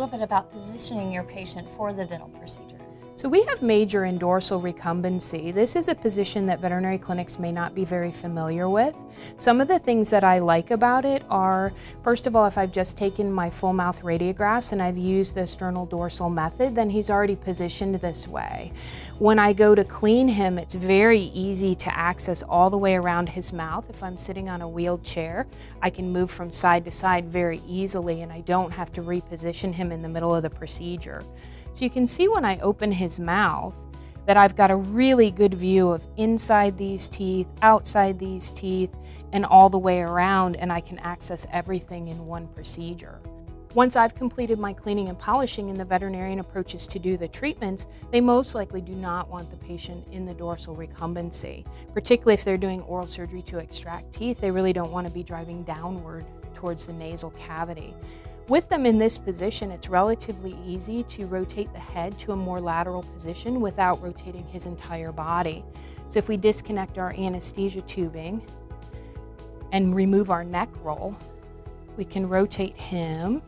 little bit about positioning your patient for the dental procedure? So we have major and dorsal recumbency. This is a position that veterinary clinics may not be very familiar with. Some of the things that I like about it are, first of all, if I've just taken my full mouth radiographs and I've used the sternal dorsal method, then he's already positioned this way. When I go to clean him, it's very easy to access all the way around his mouth. If I'm sitting on a wheeled chair, I can move from side to side very easily and I don't have to reposition him in the middle of the procedure. So you can see when I open his mouth that I've got a really good view of inside these teeth, outside these teeth, and all the way around, and I can access everything in one procedure. Once I've completed my cleaning and polishing and the veterinarian approaches to do the treatments, they most likely do not want the patient in the dorsal recumbency. Particularly if they're doing oral surgery to extract teeth, they really don't want to be driving downward towards the nasal cavity. With them in this position, it's relatively easy to rotate the head to a more lateral position without rotating his entire body. So if we disconnect our anesthesia tubing and remove our neck roll, we can rotate him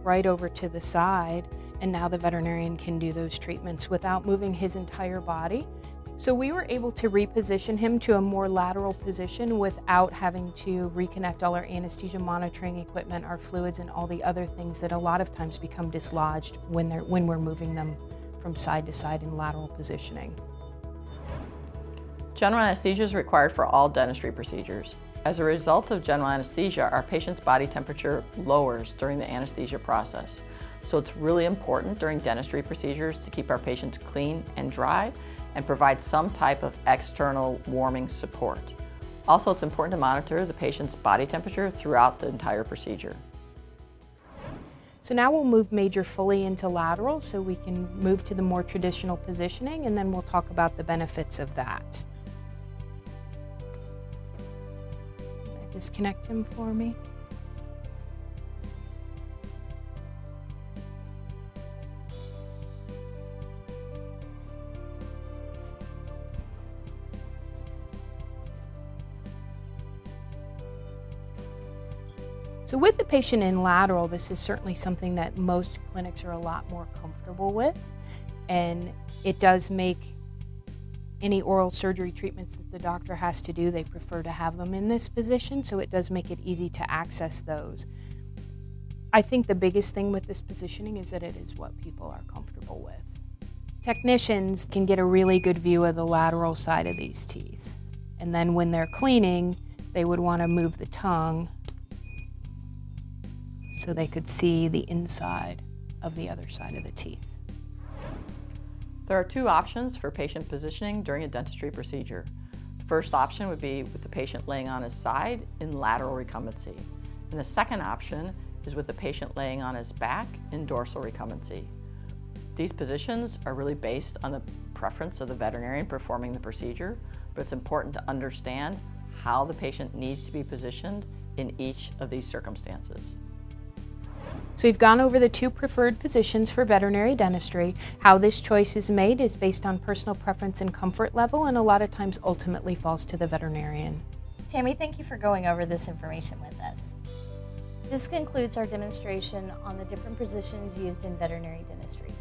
right over to the side, and now the veterinarian can do those treatments without moving his entire body. So we were able to reposition him to a more lateral position without having to reconnect all our anesthesia monitoring equipment, our fluids, and all the other things that a lot of times become dislodged when we're moving them from side to side in lateral positioning. General anesthesia is required for all dentistry procedures. As a result of general anesthesia, our patient's body temperature lowers during the anesthesia process. So it's really important during dentistry procedures to keep our patients clean and dry and provide some type of external warming support. Also, it's important to monitor the patient's body temperature throughout the entire procedure. So now we'll move major fully into lateral so we can move to the more traditional positioning, and then we'll talk about the benefits of that. Disconnect him for me. So with the patient in lateral, this is certainly something that most clinics are a lot more comfortable with, and it does make any oral surgery treatments that the doctor has to do, they prefer to have them in this position, so it does make it easy to access those. I think the biggest thing with this positioning is that it is what people are comfortable with. Technicians can get a really good view of the lateral side of these teeth, and then when they're cleaning, they would want to move the tongue so they could see the inside of the other side of the teeth. There are two options for patient positioning during a dentistry procedure. The first option would be with the patient laying on his side in lateral recumbency. And the second option is with the patient laying on his back in dorsal recumbency. These positions are really based on the preference of the veterinarian performing the procedure, but it's important to understand how the patient needs to be positioned in each of these circumstances. So we've gone over the two preferred positions for veterinary dentistry. How this choice is made is based on personal preference and comfort level, and a lot of times ultimately falls to the veterinarian. Tammy, thank you for going over this information with us. This concludes our demonstration on the different positions used in veterinary dentistry.